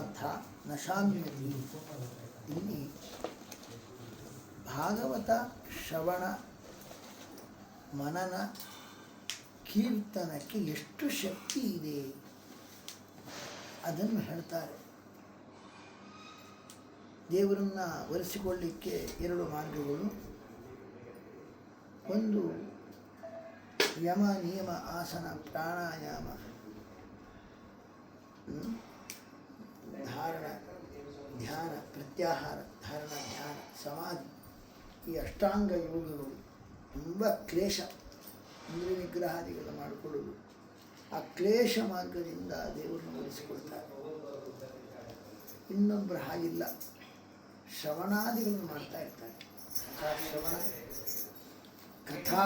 ಪರಮಾರ್ಥ ನ ಶಾಮ್ಯತಿ. ಇಲ್ಲಿ ಭಾಗವತ ಶ್ರವಣ ಮನನ ಕೀರ್ತನಕ್ಕೆ ಎಷ್ಟು ಶಕ್ತಿ ಇದೆ ಅದನ್ನು ಹೇಳ್ತಾರೆ. ದೇವರನ್ನು ಒಲಿಸಿಕೊಳ್ಳಿಕ್ಕೆ ಎರಡು ಮಾರ್ಗಗಳು. ಒಂದು ಯಮ ನಿಯಮ ಆಸನ ಪ್ರಾಣಾಯಾಮ ಧಾರಣ ಧ್ಯಾನ ಪ್ರತ್ಯಾಹಾರ ಧಾರಣ ಧ್ಯಾನ ಸಮಾಧಿ ಈ ಅಷ್ಟಾಂಗ ಯೋಗಗಳು ತುಂಬ ಕ್ಲೇಶ ಇಂದ್ರಿಯ ನಿಗ್ರಹಾದಿಗಳು ಮಾಡಿಕೊಳ್ಳುವುದು. ಆ ಕ್ಲೇಶ ಮಾರ್ಗದಿಂದ ದೇವರನ್ನು ಒಲಿಸಿಕೊಳ್ತಾರೆ. ಇನ್ನೊಬ್ಬರು ಹಾಗಿಲ್ಲ, ಶ್ರವಣಾದಿಗಳನ್ನು ಮಾಡ್ತಾ ಇರ್ತಾರೆ. ಕಥಾ ಶ್ರವಣ, ಕಥಾ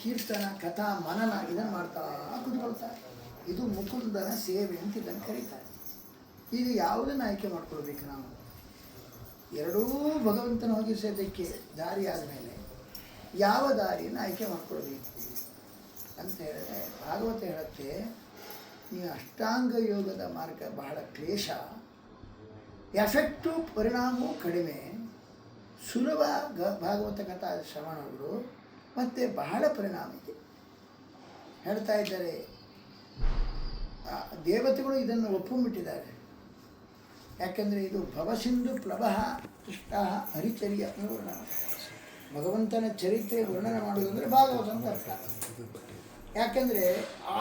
ಕೀರ್ತನ, ಕಥಾ ಮನನ ಇದನ್ನು ಮಾಡ್ತಾ ಕೂತ್ಕೊಳ್ತಾರೆ. ಇದು ಮುಕುಂದನ ಸೇವೆ ಅಂತ ಇದನ್ನು ಕರೀತಾರೆ. ಈಗ ಯಾವುದನ್ನು ಆಯ್ಕೆ ಮಾಡ್ಕೊಳ್ಬೇಕು ನಾವು? ಎರಡೂ ಭಗವಂತನ ಹೋಗಿಸೋದಕ್ಕೆ ದಾರಿ ಆದಮೇಲೆ ಯಾವ ದಾರಿಯನ್ನು ಆಯ್ಕೆ ಮಾಡ್ಕೊಳ್ಬೇಕು ಅಂತ ಹೇಳಿದ್ರೆ ಭಾಗವತ ಹೇಳುತ್ತೆ, ನೀವು ಅಷ್ಟಾಂಗ ಯೋಗದ ಮಾರ್ಗ ಬಹಳ ಕ್ಲೇಶ, ಎಫೆಕ್ಟು ಪರಿಣಾಮವೂ ಕಡಿಮೆ, ಸುಲಭ ಭಾಗವತ ಕಥಾ ಶ್ರವಣಗಳು ಮತ್ತು ಬಹಳ ಪರಿಣಾಮ ಇದೆ ಹೇಳ್ತಾ ಇದ್ದಾರೆ. ದೇವತೆಗಳು ಇದನ್ನು ಒಪ್ಪಿಬಿಟ್ಟಿದ್ದಾರೆ. ಯಾಕೆಂದರೆ ಇದು ಭವಸಿಂಧು ಪ್ಲವಃ ತುಷ್ಟ ಹರಿಚರ್ಯ ವರ್ಣನ, ಭಗವಂತನ ಚರಿತ್ರೆ ವರ್ಣನೆ ಮಾಡುವುದಂದರೆ ಭಾಗವತ ಅಂತ ಅರ್ಥ. ಯಾಕೆಂದರೆ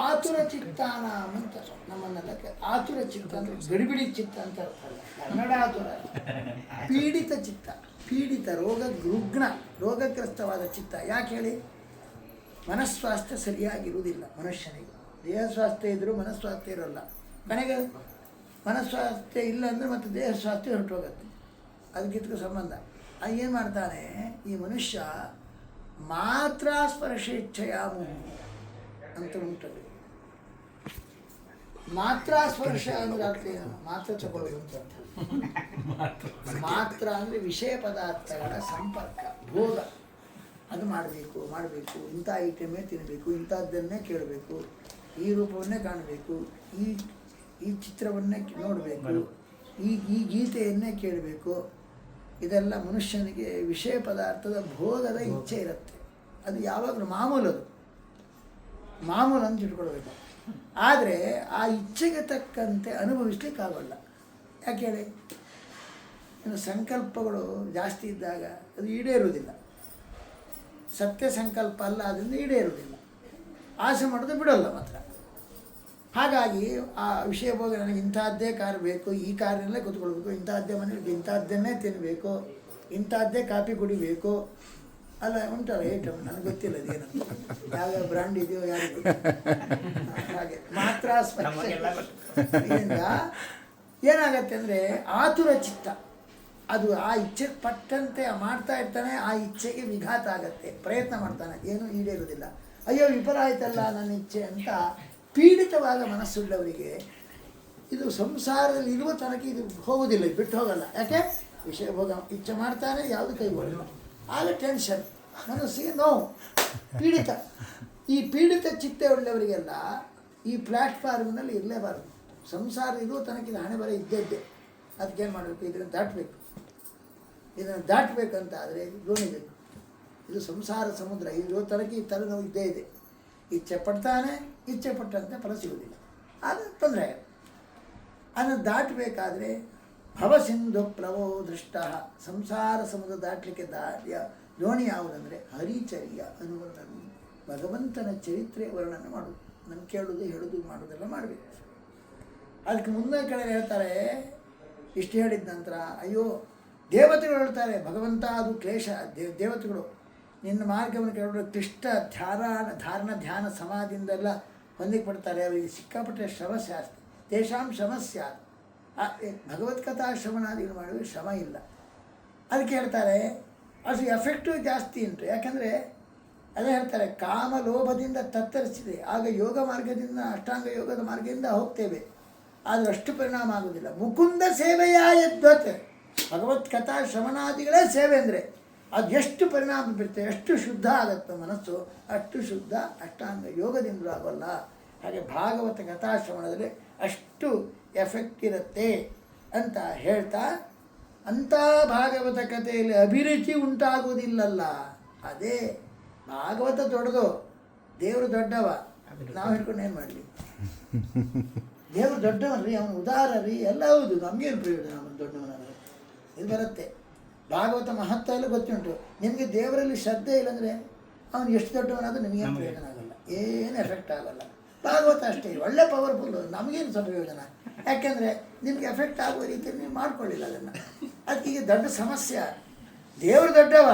ಆತುರ ಚಿತ್ತಾನ ಅಂತ ನಮ್ಮನ್ನೆಲ್ಲ ಆತುರ ಚಿತ್ತ ಅಂದರೆ ಗಡಿಬಿಡಿ ಚಿತ್ತ ಅಂತ ಅರ್ಥ ಅಲ್ಲ, ಕನ್ನಡ ಆತುರ, ಪೀಡಿತ ಚಿತ್ತ, ಪೀಡಿತ ರುಗ್ಣ ರೋಗಗ್ರಸ್ತವಾದ ಚಿತ್ತ. ಯಾಕೆ ಹೇಳಿ? ಮನಸ್ವಾಸ್ಥ್ಯ ಸರಿಯಾಗಿರುವುದಿಲ್ಲ ಮನುಷ್ಯನಿಗೆ. ದೇಹ ಸ್ವಾಸ್ಥ್ಯ ಇದ್ದರೂ ಮನಸ್ವಾಸ್ಥ್ಯ ಇರೋಲ್ಲ. ಕೊನೆಗೆ ಮನಸ್ವಾಸ್ಥ್ಯ ಇಲ್ಲ ಅಂದರೆ ಮತ್ತು ದೇಹ ಸ್ವಾಸ್ಥ್ಯ ಹೊರಟೋಗುತ್ತೆ. ಅದಕ್ಕಿದಕ್ಕೂ ಸಂಬಂಧ. ಏನು ಮಾಡ್ತಾನೆ ಈ ಮನುಷ್ಯ? ಮಾತ್ರ ಸ್ಪರ್ಶೇಚ್ಛೆಯಾಮು ಅಂತ ಉಂಟದು. ಮಾತ್ರ ಸ್ಪರ್ಶ ಅಂದರೆ ಅರ್ಥ ಏನು? ಮಾತ್ರ ತಗೊಳ್ಳೋದು ಅಂತ ಅರ್ಥ. ಮಾತ್ರ ಅಂದರೆ ವಿಷಯ ಪದಾರ್ಥಗಳ ಸಂಪರ್ಕ, ಭೋಗ. ಅದು ಮಾಡಬೇಕು, ಇಂಥ ಐಟಮೇ ತಿನ್ನಬೇಕು, ಇಂಥದ್ದನ್ನೇ ಕೇಳಬೇಕು, ಈ ರೂಪವನ್ನೇ ಕಾಣಬೇಕು, ಈ ಚಿತ್ರವನ್ನೇ ನೋಡಬೇಕು, ಈ ಗೀತೆಯನ್ನೇ ಕೇಳಬೇಕು. ಇದೆಲ್ಲ ಮನುಷ್ಯನಿಗೆ ವಿಷಯ ಪದಾರ್ಥದ ಭೋಗದ ಇಚ್ಛೆ ಇರುತ್ತೆ. ಅದು ಯಾವಾಗಲೂ ಮಾಮೂಲು ಅಂತ ಇಟ್ಕೊಳ್ಬೇಕು. ಆದರೆ ಆ ಇಚ್ಛೆಗೆ ತಕ್ಕಂತೆ ಅನುಭವಿಸ್ಲಿಕ್ಕಾಗಲ್ಲ. ಯಾಕೆ ಹೇಳಿ? ಇನ್ನು ಸಂಕಲ್ಪಗಳು ಜಾಸ್ತಿ ಇದ್ದಾಗ ಅದು ಈಡೇರುವುದಿಲ್ಲ. ಸತ್ಯ ಸಂಕಲ್ಪ ಅಲ್ಲ, ಅದರಿಂದ ಈಡೇರುವುದಿಲ್ಲ. ಆಸೆ ಮಾಡೋದು ಬಿಡೋಲ್ಲ ಮಾತ್ರ. ಹಾಗಾಗಿ ಆ ವಿಷಯ ಭೋಗ, ನನಗೆ ಇಂಥದ್ದೇ ಕಾರ್ ಬೇಕು, ಈ ಕಾರಿನಲ್ಲೇ ಕೂತ್ಕೊಳ್ಬೇಕು, ಇಂಥದ್ದೇ ಮನೇಲಿ ಇಂಥದ್ದನ್ನೇ ತಿನ್ನಬೇಕು, ಇಂಥದ್ದೇ ಕಾಫಿ ಕುಡಿಬೇಕು, ಅಲ್ಲ ಉಂಟಲ್ಲ ಐಟಮ್, ನನಗೆ ಗೊತ್ತಿಲ್ಲ ಅದೇನಂತ, ಯಾವ ಬ್ರ್ಯಾಂಡ್ ಇದೆಯೋ ಯಾರಿಗೂ. ಹಾಗೆ ಮಾತ್ರ ಸ್ಪರ್ಶದಿಂದ ಏನಾಗತ್ತೆ ಅಂದರೆ ಆತುರ ಚಿತ್ತ, ಅದು ಆ ಇಚ್ಛೆ ಪಟ್ಟಂತೆ ಮಾಡ್ತಾ ಇರ್ತಾನೆ. ಆ ಇಚ್ಛೆಗೆ ವಿಘಾತ ಆಗತ್ತೆ, ಪ್ರಯತ್ನ ಮಾಡ್ತಾನೆ, ಏನೂ ಈಡೇರುವುದಿಲ್ಲ. ಅಯ್ಯೋ ವಿಫಲ ಆಯ್ತಲ್ಲ ನನ್ನ ಇಚ್ಛೆ ಅಂತ ಪೀಡಿತವಾದ ಮನಸ್ಸುಳ್ಳವರಿಗೆ ಇದು ಸಂಸಾರದಲ್ಲಿ ಇರುವ ತನಕ ಇದು ಹೋಗುವುದಿಲ್ಲ, ಬಿಟ್ಟು ಹೋಗಲ್ಲ. ಯಾಕೆ? ವಿಷಯ ಭೋಗ ಇಚ್ಛೆ ಮಾಡ್ತಾನೆ, ಯಾವುದು ಕೈಗೊಳ್ಳಲ್ಲ. ಆಗ ಟೆನ್ಷನ್, ಮನಸ್ಸಿಗೆ ನೋವು, ಪೀಡಿತ. ಈ ಪೀಡಿತ ಚಿತ್ತ ಉಳ್ಳವರಿಗೆಲ್ಲ ಈ ಪ್ಲ್ಯಾಟ್ಫಾರ್ಮ್ನಲ್ಲಿ ಇರಲೇಬಾರದು. ಸಂಸಾರ ಇರುವ ತನಕ ಇದು ಹಣೆ ಬರ ಇದ್ದೇ. ಅದಕ್ಕೇನು ಮಾಡಬೇಕು? ಇದನ್ನು ದಾಟಬೇಕು. ಇದನ್ನು ದಾಟಬೇಕಂತ ಆದರೆ ದೋಣಿ ಬೇಕು. ಇದು ಸಂಸಾರ ಸಮುದ್ರ, ಇರೋ ತನಕ ಈ ತಲೆನೋವು ಇದ್ದೇ ಇದೆ. ಇಚ್ಛೆ ಪಡ್ತಾನೆ, ಇಚ್ಛೆ ಪಟ್ಟಂತೆ ಫಲ ಸಿಗುವುದಿಲ್ಲ, ಆಗ ತೊಂದರೆ. ಅದನ್ನು ದಾಟಬೇಕಾದ್ರೆ ಭವಸಿಂಧು ಪ್ಲವೋ ದೃಷ್ಟ, ಸಂಸಾರ ಸಮುದ್ರ ದಾಟಲಿಕ್ಕೆ ದೋಣಿ ಯಾವುದಂದರೆ ಹರಿಚರ್ಯ ಅನುವರ್ಣನೆ, ಭಗವಂತನ ಚರಿತ್ರೆ ವರ್ಣನೆ ಮಾಡೋದು. ನಾನು ಕೇಳೋದು ಹೇಳೋದು ಮಾಡೋದೆಲ್ಲ ಮಾಡಬೇಕು. ಅದಕ್ಕೆ ಮುಂದೆ ಕಡೆ ಹೇಳ್ತಾರೆ, ಇಷ್ಟು ಹೇಳಿದ ನಂತರ ಅಯ್ಯೋ ದೇವತೆಗಳು ಹೇಳ್ತಾರೆ, ಭಗವಂತ ಅದು ಕ್ಲೇಶ. ದೇವತೆಗಳು ನಿನ್ನ ಮಾರ್ಗವನ್ನು ಕೇಳೋದು ಕ್ಲಿಷ್ಟ ಧಾರಣ ಧ್ಯಾನ ಸಮಾಧಿಯಿಂದೆಲ್ಲ ಹೊಂದಿಗೆ ಪಡ್ತಾರೆ. ಅವರಿಗೆ ಸಿಕ್ಕಾಪಟ್ಟೆ ಶ್ರಮ ಜಾಸ್ತಿ. ತೇಷಾಂ ಶ್ರಮಸ್ಯ, ಭಗವತ್ಕಥಾ ಶ್ರವಣಾದಿಗಳು ಮಾಡುವ ಶ್ರಮ ಇಲ್ಲ. ಅದಕ್ಕೆ ಹೇಳ್ತಾರೆ ಅದು ಎಫೆಕ್ಟು ಜಾಸ್ತಿ ಉಂಟು. ಯಾಕೆಂದರೆ ಅದೇ ಹೇಳ್ತಾರೆ, ಕಾಮ ಲೋಭದಿಂದ ತತ್ತರಿಸಿದೆ, ಆಗ ಯೋಗ ಮಾರ್ಗದಿಂದ ಅಷ್ಟಾಂಗ ಯೋಗದ ಮಾರ್ಗದಿಂದ ಹೋಗ್ತೇವೆ, ಆದರೆ ಅಷ್ಟು ಪರಿಣಾಮ ಆಗೋದಿಲ್ಲ. ಮುಕುಂದ ಸೇವೆಯ ಯದ್ವತ್, ಭಗವತ್ ಕಥಾ ಶ್ರವಣಾದಿಗಳೇ ಸೇವೆ ಅಂದರೆ ಅದು ಎಷ್ಟು ಪರಿಣಾಮ ಬೀರುತ್ತೆ, ಎಷ್ಟು ಶುದ್ಧ ಆಗುತ್ತೆ ಮನಸ್ಸು, ಅಷ್ಟು ಶುದ್ಧ ಅಷ್ಟಾಂಗ ಯೋಗದಿಂದಲೂ ಆಗೋಲ್ಲ. ಹಾಗೆ ಭಾಗವತ ಕಥಾ ಶ್ರವಣದಲ್ಲಿ ಅಷ್ಟು ಎಫೆಕ್ಟ್ ಇರುತ್ತೆ. ಅಂತ ಹೇಳ್ತಾ, ಅಂಥ ಭಾಗವತ ಕಥೆಯಲ್ಲಿ ಅಭಿರುಚಿ ಉಂಟಾಗುವುದಿಲ್ಲಲ್ಲ. ಅದೇ ಭಾಗವತ ದೊಡ್ಡದು, ದೇವರು ದೊಡ್ಡವ, ನಾವು ಹಿಡ್ಕೊಂಡು ಏನು ಮಾಡಲಿ? ದೇವರು ದೊಡ್ಡವನ್ರಿ, ಅವನು ಉದಾರ ರೀ, ಎಲ್ಲ ಹೌದು, ನಮಗೇನು ಪ್ರಯೋಜನ ಅವನು ದೊಡ್ಡವನಾದರೆ? ಇದು ಬರುತ್ತೆ. ಭಾಗವತ ಮಹತ್ವ ಎಲ್ಲ ಗೊತ್ತುಂಟು. ನಿಮಗೆ ದೇವರಲ್ಲಿ ಶ್ರದ್ಧೆ ಇಲ್ಲಾಂದರೆ ಅವನು ಎಷ್ಟು ದೊಡ್ಡವನಾದರೂ ನಿಮಗೇನು ಪ್ರಯೋಜನ ಆಗಲ್ಲ, ಏನು ಎಫೆಕ್ಟ್ ಆಗಲ್ಲ. ಭಾಗವತ ಅಷ್ಟೇ ಒಳ್ಳೆ ಪವರ್ಫುಲ್ಲು, ನಮಗೇನು ಸ್ವಲ್ಪ ಪ್ರಯೋಜನ? ಯಾಕೆಂದರೆ ನಿಮ್ಗೆ ಎಫೆಕ್ಟ್ ಆಗುವ ರೀತಿಯಲ್ಲಿ ನೀವು ಮಾಡ್ಕೊಳ್ಳಿಲ್ಲ ಅದನ್ನು. ಅದಕ್ಕೆ ಈಗ ದೊಡ್ಡ ಸಮಸ್ಯೆ. ದೇವರು ದೊಡ್ಡವ,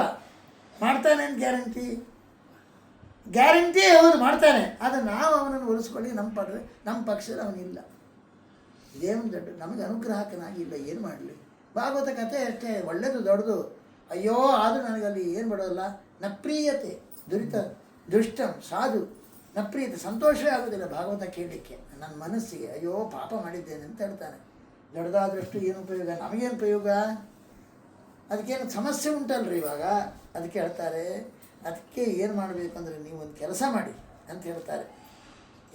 ಮಾಡ್ತಾನೆ ಅಂತ ಗ್ಯಾರಂಟಿ ಹೌದು ಮಾಡ್ತಾನೆ, ಆದರೆ ನಾವು ಅವನನ್ನು ಉಳಿಸ್ಕೊಳ್ಳಿ ನಮ್ಮ ಪಕ್ಷದಲ್ಲಿ ಅವನಿಲ್ಲ. ಇದೇನು ದೊಡ್ಡ ನಮಗೆ ಅನುಗ್ರಹಕನಾಗಿಲ್ಲ, ಏನು ಮಾಡಲಿ? ಭಾಗವತ ಕಥೆ ಅಷ್ಟೇ, ಒಳ್ಳೆಯದು ದೊಡ್ಡದು. ಅಯ್ಯೋ ಆದರೂ ನನಗಲ್ಲಿ ಏನು ಬಿಡೋಲ್ಲ, ನಪ್ರಿಯತೆ ದುಷ್ಟಂ ಸಾಧು ನಪ್ರಿಯತೆ, ಸಂತೋಷವೇ ಆಗೋದಿಲ್ಲ ಭಾಗವತ ಕೇಳಲಿಕ್ಕೆ ನನ್ನ ಮನಸ್ಸಿಗೆ. ಅಯ್ಯೋ ಪಾಪ ಮಾಡಿದ್ದೇನೆ ಅಂತ ಹೇಳ್ತಾನೆ. ದೊಡ್ಡದಾದಷ್ಟು ಏನು ಉಪಯೋಗ, ನಮಗೇನು ಉಪಯೋಗ? ಅದಕ್ಕೇನು ಸಮಸ್ಯೆ ಉಂಟಲ್ರಿ ಇವಾಗ. ಅದಕ್ಕೆ ಹೇಳ್ತಾರೆ, ಅದಕ್ಕೆ ಏನು ಮಾಡಬೇಕು ಅಂದರೆ ನೀವು ಒಂದು ಕೆಲಸ ಮಾಡಿ ಅಂತ ಹೇಳ್ತಾರೆ.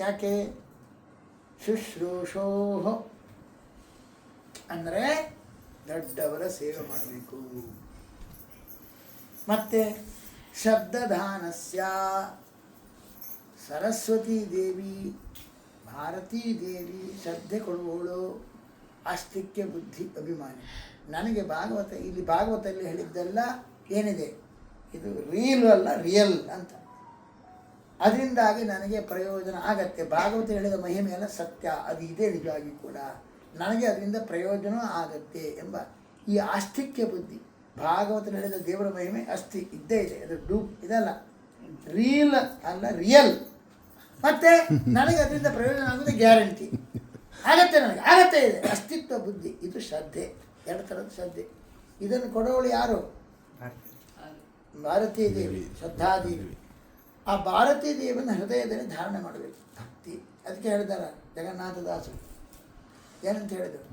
ಯಾಕೆ? ಶುಶ್ರೂಷೋ ಅಂದರೆ ದೊಡ್ಡವರ ಸೇವೆ ಮಾಡಬೇಕು. ಮತ್ತು ಶಬ್ದದಾನಸ್ಯ ಸರಸ್ವತೀ ದೇವಿ, ಭಾರತೀ ದೇವಿ ಶ್ರದ್ಧೆ ಕೊಡುವವಳು, ಆಸ್ತಿಕ್ಯ ಬುದ್ಧಿ ಅಭಿಮಾನಿ. ನನಗೆ ಭಾಗವತ, ಇಲ್ಲಿ ಭಾಗವತದಲ್ಲಿ ಹೇಳಿದ್ದೆಲ್ಲ ಏನಿದೆ ಇದು ರೀಲು ಅಲ್ಲ, ರಿಯಲ್ ಅಂತ. ಅದರಿಂದಾಗಿ ನನಗೆ ಪ್ರಯೋಜನ ಆಗತ್ತೆ. ಭಾಗವತ ಹೇಳಿದ ಮಹಿಮೆಯೆಲ್ಲ ಸತ್ಯ, ಅದು ಇದೆ ನಿಜವಾಗಿ ಕೂಡ, ನನಗೆ ಅದರಿಂದ ಪ್ರಯೋಜನ ಆಗತ್ತೆ ಎಂಬ ಈ ಆಸ್ತಿಕ್ಯ ಬುದ್ಧಿ. ಭಾಗವತ ಹೇಳಿದ ದೇವರ ಮಹಿಮೆ ಅಸ್ಥಿ ಇದ್ದೇ ಇದೆ, ಅದು ಇದಲ್ಲ, ರೀಲ್ ಅಲ್ಲ, ರಿಯಲ್. ಮತ್ತು ನನಗೆ ಅದರಿಂದ ಪ್ರಯೋಜನ ಆಗೋದು ಗ್ಯಾರಂಟಿ ಆಗತ್ತೆ, ನನಗೆ ಆಗತ್ತೆ ಇದೆ ಅಸ್ತಿತ್ವ ಬುದ್ಧಿ. ಇದು ಶ್ರದ್ಧೆ, ಎರಡು ಥರದ ಶ್ರದ್ಧೆ. ಇದನ್ನು ಕೊಡೋಳು ಯಾರು? ಭಾರತೀ ದೇವಿ, ಶ್ರದ್ಧಾದೇವಿ. ಆ ಭಾರತೀ ದೇವಿಯನ್ನು ಹೃದಯದಲ್ಲಿ ಧಾರಣೆ ಮಾಡಬೇಕು, ಭಕ್ತಿ. ಅದಕ್ಕೆ ಹೇಳಿದಾರ ಜಗನ್ನಾಥದಾಸರು ಏನಂತ ಹೇಳಿದರು?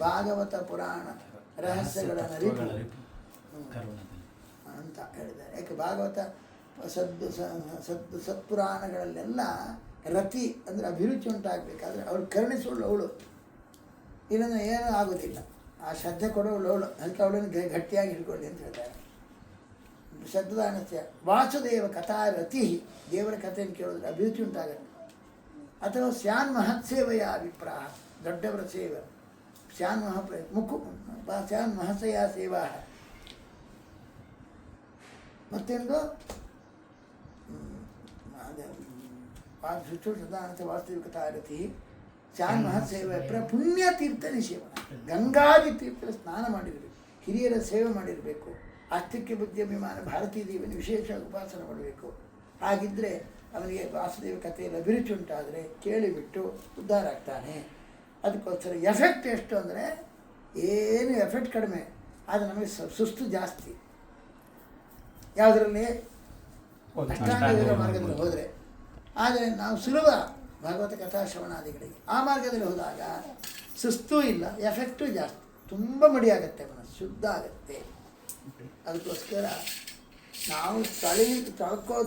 ಭಾಗವತ ಪುರಾಣ ರಹಸ್ಯಗಳನ್ನು ಅರಿತು ಅಂತ ಹೇಳಿದ್ದಾರೆ. ಯಾಕೆ ಭಾಗವತ ಸತ್ಪುರಾಣಗಳಲ್ಲೆಲ್ಲ ರತಿ ಅಂದರೆ ಅಭಿರುಚಿ ಉಂಟಾಗಬೇಕಾದ್ರೆ ಅವ್ರು ಕರುಣಿಸೋಳು ಅವಳು, ಇಲ್ಲಂದ್ರೆ ಏನೂ ಆಗೋದಿಲ್ಲ. ಆ ಶ್ರದ್ಧೆ ಕೊಡೋಳು ಅವಳು, ಅದಕ್ಕೆ ಅವಳನ್ನು ಗಟ್ಟಿಯಾಗಿ ಹಿಡ್ಕೊಳ್ಳಿ ಅಂತ ಹೇಳ್ತಾರೆ. ಶ್ರದ್ಧಾನಸ್ಯ ವಾಸುದೇವ ಕಥಾ ರತಿ, ದೇವರ ಕಥೆಯನ್ನು ಕೇಳೋದ್ರೆ ಅಭಿರುಚಿ ಉಂಟಾಗತ್ತೆ. ಅಥವಾ ಸ್ಯಾನ್ ಮಹತ್ಸೇವೆಯ ಅಭಿಪ್ರಾಯ, ದೊಡ್ಡವರ ಸೇವೆ, ಸ್ಯಾನ್ ಸ್ಯಾನ್ ಮಹಸಯ ಸೇವಾ. ಮತ್ತೊಂದು ಶುಶ್ರೂಷದಾನಸ್ಯ ವಾಸುದೇವ ಕಥಾ ರತಿ ಸ್ಯಾನ್ ಮಹತ್ಸೇವೆ ಪುಣ್ಯತೀರ್ಥ ನಿಷೇವನ. ಗಂಗಾದಿ ತೀರ್ಥದಲ್ಲಿ ಸ್ನಾನ ಮಾಡಿರಬೇಕು, ಹಿರಿಯರ ಸೇವೆ ಮಾಡಿರಬೇಕು, ಆಸ್ತಿಕ್ಯ ಬುದ್ಧಿ ಅಭಿಮಾನ ಭಾರತೀ ದೇವಿಯನ್ನು ವಿಶೇಷವಾಗಿ ಉಪಾಸನೆ ಮಾಡಬೇಕು. ಹಾಗಿದ್ದರೆ ಅವನಿಗೆ ವಾಸುದೇವ ಕಥೆಯಲ್ಲಿ ಅಭಿರುಚಿ ಉಂಟಾದರೆ ಕೇಳಿಬಿಟ್ಟು ಉದ್ಧಾರ ಆಗ್ತಾನೆ. ಅದಕ್ಕೋಸ್ಕರ ಎಫೆಕ್ಟ್ ಎಷ್ಟು ಅಂದರೆ ಏನು ಎಫೆಕ್ಟ್ ಕಡಿಮೆ, ಆದರೆ ನಮಗೆ ಸುಸ್ತು ಜಾಸ್ತಿ. ಯಾವುದರಲ್ಲಿ? ಅಷ್ಟಾಂಗ ಯೋಗ ಮಾರ್ಗದಲ್ಲಿ ಹೋದರೆ. ಆದರೆ ನಾವು ಸುಲಭ ಭಾಗವತ ಕಥಾ ಶ್ರವಣಾದಿಗಳಿಗೆ ಆ ಮಾರ್ಗದಲ್ಲಿ ಹೋದಾಗ ಸುಸ್ತೂ ಇಲ್ಲ, ಎಫೆಕ್ಟು ಜಾಸ್ತಿ, ತುಂಬ ಮಡಿಯಾಗತ್ತೆ, ಮನಸ್ಸು ಶುದ್ಧ ಆಗುತ್ತೆ. ಅದಕ್ಕೋಸ್ಕರ ನಾವು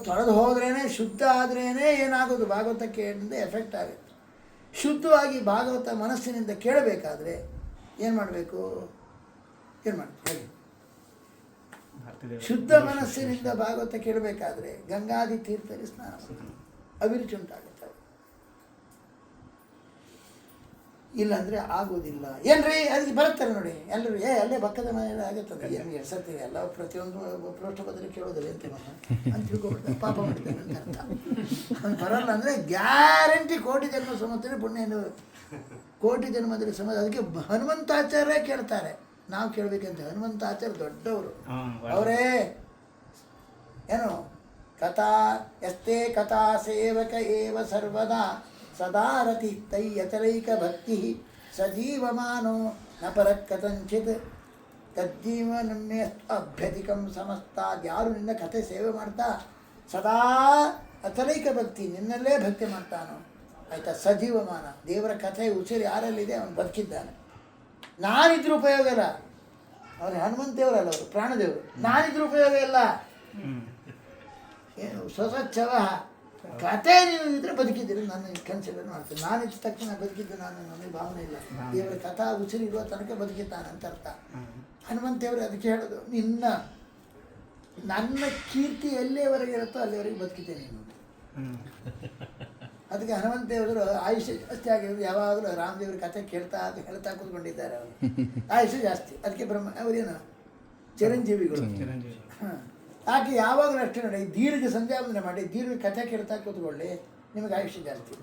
ತೊಳೆದು ಹೋದ್ರೇ, ಶುದ್ಧ ಆದ್ರೇ ಏನಾಗೋದು, ಭಾಗವತ ಕೇಳಿದ ಎಫೆಕ್ಟ್ ಆಗುತ್ತೆ. ಶುದ್ಧವಾಗಿ ಭಾಗವತ ಮನಸ್ಸಿನಿಂದ ಕೇಳಬೇಕಾದ್ರೆ ಏನು ಮಾಡಬೇಕು? ಏನು ಹೇಳಿ? ಶುದ್ಧ ಮನಸ್ಸಿನಿಂದ ಭಾಗವತ ಕೇಳಬೇಕಾದ್ರೆ ಗಂಗಾದಿ ತೀರ್ಥದಲ್ಲಿ ಸ್ನಾನ ಮಾಡಬೇಕು, ಅಭಿರುಚಿ ಉಂಟಾಗುತ್ತೆ. ಇಲ್ಲಾಂದರೆ ಆಗೋದಿಲ್ಲ. ಏನ್ರಿ ಅದಕ್ಕೆ ಬರುತ್ತಾರೆ ನೋಡಿ ಎಲ್ಲರೂ, ಅಲ್ಲೇ ಪಕ್ಕದ ಮನೆಯಲ್ಲಿ ಆಗುತ್ತದೆ, ಏನು ಎಡ್ಸತ್ತೀವಿ ಎಲ್ಲ ಪ್ರತಿಯೊಂದು ಪೃಷ್ಠಪದಲ್ಲಿ ಕೇಳೋದಿಲ್ಲ ಅಂತ ತಿಳ್ಕೊಬಿಡ್ತಾರೆ, ಪಾಪ ಮಾಡಿದ್ದಾನೆ ಅಂತ ಅರ್ಥ. ಅವ್ನು ಬರಲ್ಲ ಅಂದರೆ ಗ್ಯಾರಂಟಿ ಕೋಟಿ ಜನ್ಮ ಸಮತ್ವೇ ಪುಣ್ಯ, ಕೋಟಿ ಜನ್ಮದಲ್ಲಿ ಸಮ. ಅದಕ್ಕೆ ಹನುಮಂತಾಚಾರ್ಯ ಕೇಳ್ತಾರೆ, ನಾವು ಕೇಳಬೇಕಂತ. ಹನುಮಂತಾಚಾರ್ಯ ದೊಡ್ಡವರು, ಅವರೇ ಏನು ಕಥಾ ಎಷ್ಟೇ ಕಥಾ ಸೇವಕ ಏವ ಸರ್ವದಾ ಸದಾ ರತಿ ತೈ ಯತರೈಕ ಭಕ್ತಿ ಸಜೀವಮಾನೋ ನ ಪರ ಕಥಂಚಿತ್ ತಜ್ಜೀವನನ್ನೇ ಅಭ್ಯಧಿಕಂ ಸಮಸ್ತಾದ್. ಯಾರು ನಿನ್ನ ಕಥೆ ಸೇವೆ ಮಾಡ್ತಾ ಸದಾ ಅತರೈಕ ಭಕ್ತಿ, ನಿನ್ನಲ್ಲೇ ಭಕ್ತಿ ಮಾಡ್ತಾನೋ ಆಯಿತಾ, ಸಜೀವಮಾನ, ದೇವರ ಕಥೆ ಉಸಿರು ಯಾರಲ್ಲಿದೆ ಅವನು ಬದುಕಿದ್ದಾನೆ. ನಾನಿದ್ರೂ ಉಪಯೋಗ ಇಲ್ಲ, ಅವನು ಹನುಮಂತೇವರಲ್ಲ, ಅವರು ಪ್ರಾಣದೇವರು. ನಾನಿದ್ರೂ ಉಪಯೋಗ ಇಲ್ಲ. ಏನು ಸ್ವಚ್ಛವ ಕಥೆ ನೀವು ಇದ್ರೆ ಬದುಕಿದ್ದೀರಿ, ನಾನು ಕನ್ಸಿಡರ್ ಮಾಡ್ತೀನಿ. ನಾನು ಇದ್ದ ತಕ್ಷಣ ಬದುಕಿದ್ದು ನಾನು, ನನಗೆ ಭಾವನೆ ಇಲ್ಲ. ದೇವರ ಕಥಾ ಉಸಿರು ಇರುವ ತನಕ ಬದುಕಿದ್ದಾನೆ ಅಂತ ಅರ್ಥ. ಹನುಮಂತೇವರು ಅದಕ್ಕೆ ಹೇಳೋದು, ನನ್ನ ಕೀರ್ತಿ ಎಲ್ಲಿಯವರೆಗೆ ಇರುತ್ತೋ ಅಲ್ಲಿವರೆಗೆ ಬದುಕಿದ್ದೇನೆ ನೀನು. ಅದಕ್ಕೆ ಹನುಮಂತೇವರು ಆಯುಷ್ಯ ಜಾಸ್ತಿ ಆಗಿರೋದು ಯಾವಾಗಲೂ ರಾಮದೇವ್ರ ಕಥೆ ಹೇಳ್ತಾ ಕೂತ್ಕೊಂಡಿದ್ದಾರೆ. ಅವರು ಆಯುಷ್ಯ ಜಾಸ್ತಿ. ಅದಕ್ಕೆ ಅವರೇನು ಚಿರಂಜೀವಿಗಳು. ಹಾಂ, ಯಾಕೆ ಯಾವಾಗಲೂ ಅಷ್ಟೇ ನೋಡಿ, ದೀರ್ಘ ಸಂಧ್ಯಾವಂದನೆ ಮಾಡಿ ದೀರ್ಘ ಕಥೆ ಕೇಳ್ತಾ ಕೂತ್ಕೊಳ್ಳಿ, ನಿಮಗೆ ಆಯುಷ್ಯ ಜಾಸ್ತಿ.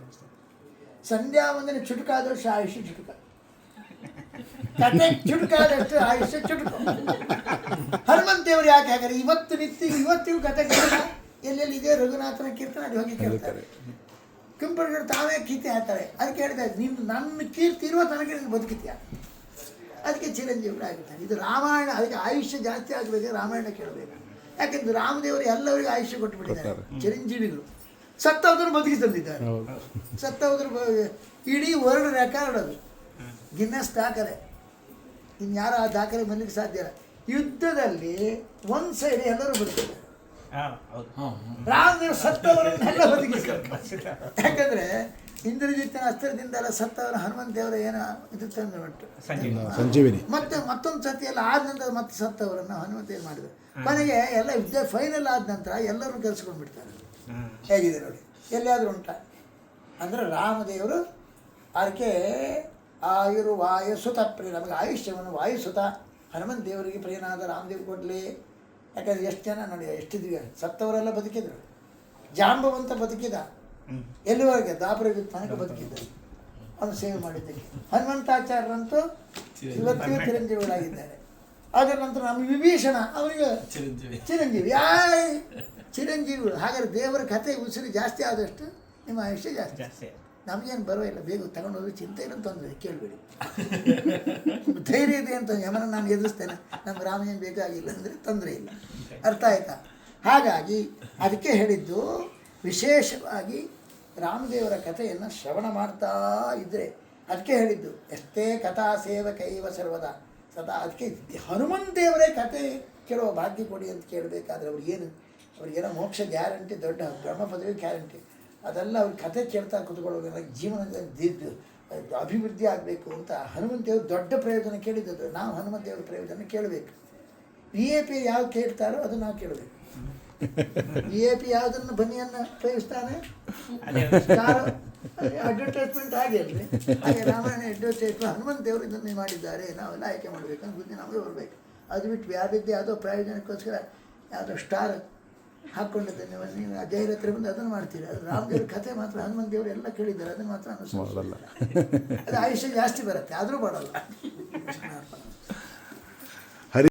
ಸಂಧ್ಯಾವಂದನೆ ಚುಟುಕಾದಷ್ಟು ಆಯುಷ್ಯ ಚುಟುಕ, ಕಥೆ ಚುಟುಕಾದಷ್ಟು ಆಯುಷ್ಯ ಚುಟುಕು. ಹನುಮಂತೇವರು ಯಾಕೆ ಹಾಗಾದ್ರೆ ಇವತ್ತಿಗೂ ಕಥೆ ಕೇಳ ಎಲ್ಲೆಲ್ಲಿ ಇದೆ ರಘುನಾಥನ ಕೀರ್ತನೆ ಅಲ್ಲಿ ಹೋಗಿ ಕೇಳ್ತಾರೆ. ಕೆಂಪರುಗಳು ತಾವೇ ಕೀರ್ತಿ ಹಾಕ್ತಾರೆ. ಅದಕ್ಕೆ ಹೇಳ್ತಾ ಇದ್ದೆ, ನೀನು ನನ್ನ ಕೀರ್ತಿ ಇರುವ ತನಕ ನೀನು ಬದುಕಿತೀಯ. ಅದಕ್ಕೆ ಚಿರಂಜೀವಿಗಳು ಆಗಿರ್ತಾನೆ. ಇದು ರಾಮಾಯಣ. ಅದಕ್ಕೆ ಆಯುಷ್ಯ ಜಾಸ್ತಿ ಆಗಬೇಕು, ರಾಮಾಯಣ ಕೇಳಬೇಕು. ಯಾಕೆಂದ್ರೆ ರಾಮದೇವರು ಎಲ್ಲರಿಗೂ ಆಯುಷ್ಯ ಕೊಟ್ಟುಬಿಟ್ಟಿದ್ದಾರೆ. ಚಿರಂಜೀವಿಗಳು ಸತ್ತವರನ್ನು ಬದುಕಿ ತಂದಿದ್ದಾರೆ. ಸತ್ತವರ ಇಡೀ ವರ್ಲ್ಡ್ ರೆಕಾರ್ಡ್ ಅದು, ಗಿನ್ನಸ್ ದಾಖಲೆ. ಇನ್ಯಾರು ಆ ದಾಖಲೆ ಬಂದಲಿಕ್ಕೆ ಸಾಧ್ಯ ಇಲ್ಲ. ಯುದ್ಧದಲ್ಲಿ ಒಂದು ಸೈಡ್ ಎಲ್ಲರೂ ಬದುಕಿದ್ದಾರೆ. ರಾಮದೇವರು ಸತ್ತವರನ್ನೆಲ್ಲ ಬದುಕಿದ್ದಾರೆ. ಯಾಕಂದ್ರೆ ಇಂದ್ರಜಿತ್ತಿನ ಅಸ್ತ್ರದಿಂದೆಲ್ಲ ಸತ್ತವರ ಹನುಮಂತೇವರ ಏನೋ ಇದು ತಂದು ಬಿಟ್ಟು ಸಂಜೀವಿನಿ. ಮತ್ತೆ ಮತ್ತೊಂದು ಸತಿಯೆಲ್ಲ ಆದ ನಂತರ ಮತ್ತೆ ಸತ್ತವರನ್ನು ಹನುಮಂತೇವರು ಮಾಡಿದರು. ಕೊನೆಗೆ ಎಲ್ಲ ಯುದ್ಧ ಫೈನಲ್ ಆದ ನಂತರ ಎಲ್ಲರೂ ಕರೆಸ್ಕೊಂಡು ಬಿಡ್ತಾರೆ. ಹೇಗಿದೆ ನೋಡಿ, ಎಲ್ಲಿಯಾದರೂ ಉಂಟ ಅಂದರೆ ರಾಮದೇವರು ಅದಕ್ಕೆ ಆಯುರ್ವಾಯುಸುತ ಪ್ರಿಯ, ನಮಗೆ ಆಯುಷ್ಯವನ್ನು ವಾಯುಸುತ ಹನುಮಂತ ದೇವರಿಗೆ ಪ್ರಿಯನಾದ ರಾಮದೇವ್ ಕೊಡಲಿ. ಯಾಕಂದರೆ ಎಷ್ಟು ಜನ ನೋಡಿ, ಎಷ್ಟಿದ್ವಿ ಸತ್ತವರೆಲ್ಲ ಬದುಕಿದ್ರು. ಜಾಂಬವಂತ ಬದುಕಿದ, ಎಲ್ಲಿವರೆಗೆ ದಾಪರ ತನಕ ಬದುಕಿದ್ದರು ಅವನು ಸೇವೆ ಮಾಡಿದ್ದಕ್ಕೆ. ಹನುಮಂತಾಚಾರ್ಯರಂತೂ ಇವತ್ತಿಗೂ ಚಿರಂಜೀವಿಗಳಾಗಿದ್ದಾರೆ. ಅದರ ನಂತರ ನಮ್ಮ ವಿಭೀಷಣ ಅವರಿಗೆ ಚಿರಂಜೀವಿಗಳು. ಹಾಗಾದ್ರೆ ದೇವರ ಕಥೆ ಉಸಿರು ಜಾಸ್ತಿ ಆದಷ್ಟು ನಿಮ್ಮ ಆಯುಷ್ಯ ಜಾಸ್ತಿ. ನಮಗೇನು ಬರೋಲ್ಲ, ಬೇಗ ತಗೊಂಡೋಗಿ ಚಿಂತೆ ಇಲ್ಲ, ತೊಂದರೆ ಕೇಳಬೇಡಿ. ಧೈರ್ಯ ಇದೆ ಅಂತ ಯಮನ ನಾನು ಎದುರಿಸ್ತೇನೆ, ನಮ್ಮ ರಾಮನೇನು ಬೇಕಾಗಿಲ್ಲ ಅಂದರೆ ತೊಂದರೆ ಇಲ್ಲ. ಅರ್ಥ ಆಯ್ತಾ? ಹಾಗಾಗಿ ಅದಕ್ಕೆ ಹೇಳಿದ್ದು, ವಿಶೇಷವಾಗಿ ರಾಮದೇವರ ಕಥೆಯನ್ನು ಶ್ರವಣ ಮಾಡ್ತಾ ಇದ್ದರೆ, ಅದಕ್ಕೆ ಹೇಳಿದ್ದು ಎಷ್ಟೇ ಕಥಾ ಸೇವಕೈವ ಸರ್ವದಾ ಸದಾ. ಅದಕ್ಕೆ ಹನುಮಂತೇವರೇ ಕಥೆ ಕೇಳುವ ಭಾಗ್ಯ ಕೊಡಿ ಅಂತ ಕೇಳಬೇಕಾದ್ರೆ ಅವ್ರಿಗೇನೋ ಮೋಕ್ಷ ಗ್ಯಾರಂಟಿ, ದೊಡ್ಡ ಬ್ರಹ್ಮ ಪದವಿ ಗ್ಯಾರಂಟಿ, ಅದೆಲ್ಲ ಅವ್ರ ಕಥೆ ಕೇಳ್ತಾ ಕೂತ್ಕೊಳ್ಳೋದು ಜೀವನದಲ್ಲಿ ಅಭಿವೃದ್ಧಿ ಆಗಬೇಕು ಅಂತ ಹನುಮಂತೇವರು ದೊಡ್ಡ ಪ್ರಯೋಜನ ಕೇಳಿದ್ದು. ನಾವು ಹನುಮಂತೇವ್ರ ಪ್ರಯೋಜನ ಕೇಳಬೇಕು. VIP ಯಾವ ಕೇಳ್ತಾರೋ ಅದು ನಾವು ಕೇಳಬೇಕು. VIP ಯಾವುದನ್ನು ಬನ್ನಿಯನ್ನು ಉಪಯೋಗಿಸ್ತಾನೆ, ಅಡ್ವರ್ಟೈಸ್ಮೆಂಟ್ ಹಾಗೆ ಅಲ್ರಿ. ಹಾಗೆ ರಾಮಾಯಣ ಅಡ್ವರ್ಟೈಸ್ಮೆಂಟ್ ಹನುಮಂತೇವರು ಇದನ್ನೇ ಮಾಡಿದ್ದಾರೆ, ನಾವೆಲ್ಲ ಆಯ್ಕೆ ಮಾಡಬೇಕಂತ ಬುದ್ಧಿ ನಮಗೆ ಬರಬೇಕು. ಅದು ಬಿಟ್ಟು ಯಾವ್ದಿದ್ದೆ ಯಾವುದೋ ಪ್ರಯೋಜನಕ್ಕೋಸ್ಕರ ಯಾವುದೋ ಸ್ಟಾರ್ ಹಾಕ್ಕೊಂಡಿದ್ದೇನೆ ನೀವು ಅಜಯರ ಹತ್ರ ಬಂದು ಅದನ್ನು ಮಾಡ್ತೀರಿ. ಅದು ರಾಮದೇವ್ರ ಕಥೆ ಮಾತ್ರ ಹನುಮಂತೇವರು ಎಲ್ಲ ಕೇಳಿದ್ದಾರೆ, ಅದನ್ನು ಮಾತ್ರ ಅನುಸರಿಸಲ್ಲ. ಅದು ಆಯುಷ್ಯ ಜಾಸ್ತಿ ಬರುತ್ತೆ, ಆದರೂ ಬರೋಲ್ಲ.